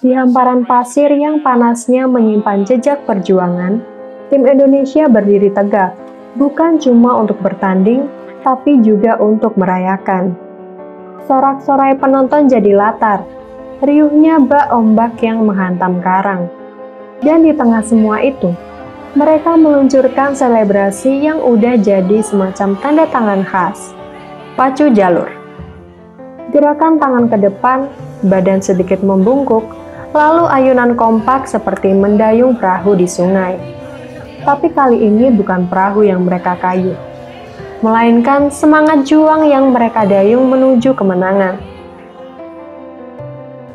Di hamparan pasir yang panasnya menyimpan jejak perjuangan, tim Indonesia berdiri tegak, bukan cuma untuk bertanding, tapi juga untuk merayakan. Sorak-sorai penonton jadi latar, riuhnya bak ombak yang menghantam karang. Dan di tengah semua itu, mereka meluncurkan selebrasi yang udah jadi semacam tanda tangan khas, pacu jalur. Gerakan tangan ke depan, badan sedikit membungkuk, lalu ayunan kompak seperti mendayung perahu di sungai. Tapi kali ini bukan perahu yang mereka kayuh, melainkan semangat juang yang mereka dayung menuju kemenangan.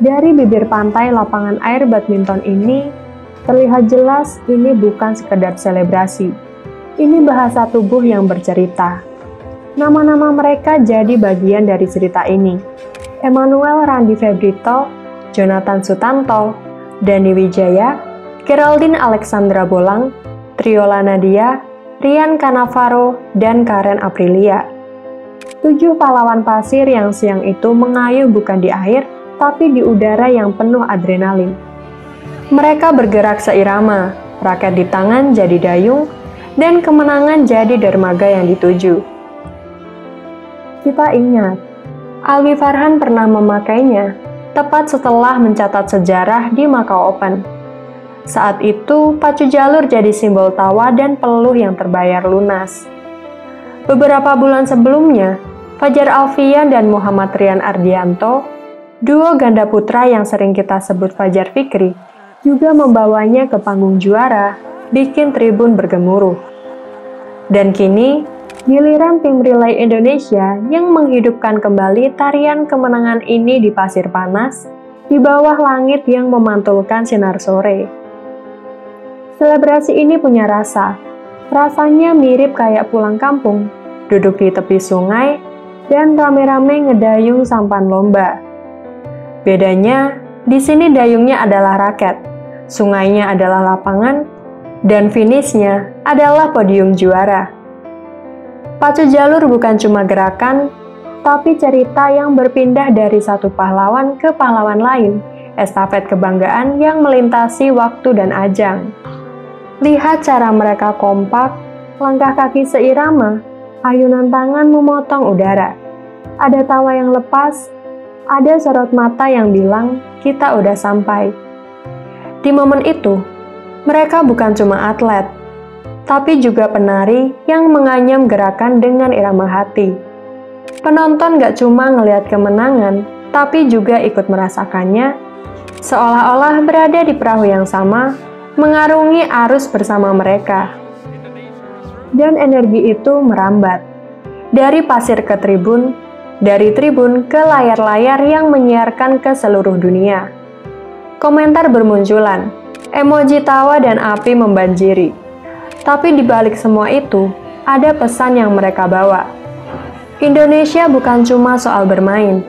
Dari bibir pantai lapangan air badminton ini, terlihat jelas ini bukan sekedar selebrasi. Ini bahasa tubuh yang bercerita. Nama-nama mereka jadi bagian dari cerita ini. Emmanuel Randi Febrito, Jonathan Sutanto, Dani Wijaya, Geraldine Alexandra Bolang, Triola Nadia, Rian Cannavaro, dan Karen Aprilia. 7 pahlawan pasir yang siang itu mengayuh bukan di air, tapi di udara yang penuh adrenalin. Mereka bergerak seirama, raket di tangan jadi dayung, dan kemenangan jadi dermaga yang dituju. Kita ingat, Alwi Farhan pernah memakainya, tepat setelah mencatat sejarah di Macau Open. Saat itu, pacu jalur jadi simbol tawa dan peluh yang terbayar lunas. Beberapa bulan sebelumnya, Fajar Alfian dan Muhammad Rian Ardianto, duo ganda putra yang sering kita sebut Fajar Fikri, juga membawanya ke panggung juara, bikin tribun bergemuruh. Dan kini, giliran tim relay Indonesia yang menghidupkan kembali tarian kemenangan ini di pasir panas, di bawah langit yang memantulkan sinar sore. Selebrasi ini punya rasa. Rasanya mirip kayak pulang kampung, duduk di tepi sungai, dan rame-rame ngedayung sampan lomba. Bedanya, di sini dayungnya adalah raket, sungainya adalah lapangan, dan finishnya adalah podium juara. Pacu jalur bukan cuma gerakan, tapi cerita yang berpindah dari satu pahlawan ke pahlawan lain, estafet kebanggaan yang melintasi waktu dan ajang. Lihat cara mereka kompak, langkah kaki seirama, ayunan tangan memotong udara. Ada tawa yang lepas, ada sorot mata yang bilang, kita udah sampai. Di momen itu, mereka bukan cuma atlet, tapi juga penari yang menganyam gerakan dengan irama hati. Penonton gak cuma ngelihat kemenangan, tapi juga ikut merasakannya, seolah-olah berada di perahu yang sama, mengarungi arus bersama mereka. Dan energi itu merambat, dari pasir ke tribun, dari tribun ke layar-layar yang menyiarkan ke seluruh dunia. Komentar bermunculan, emoji tawa dan api membanjiri. Tapi di balik semua itu, ada pesan yang mereka bawa. Indonesia bukan cuma soal bermain,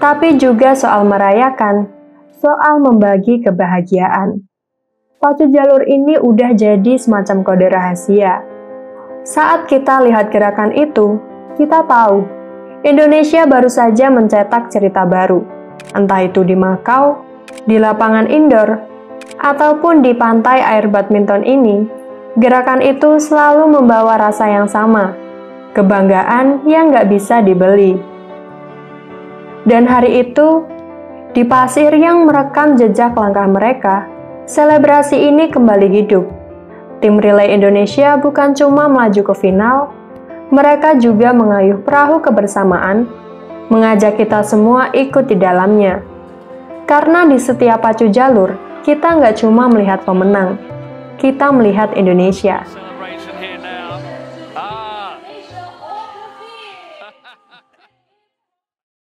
tapi juga soal merayakan, soal membagi kebahagiaan. Pacu jalur ini udah jadi semacam kode rahasia. Saat kita lihat gerakan itu, kita tahu, Indonesia baru saja mencetak cerita baru, entah itu di Macau, di lapangan indoor, ataupun di pantai air badminton ini. Gerakan itu selalu membawa rasa yang sama, kebanggaan yang gak bisa dibeli. Dan hari itu, di pasir yang merekam jejak langkah mereka, selebrasi ini kembali hidup. Tim relay Indonesia bukan cuma melaju ke final, mereka juga mengayuh perahu kebersamaan, mengajak kita semua ikut di dalamnya. Karena di setiap pacu jalur, kita nggak cuma melihat pemenang, kita melihat Indonesia.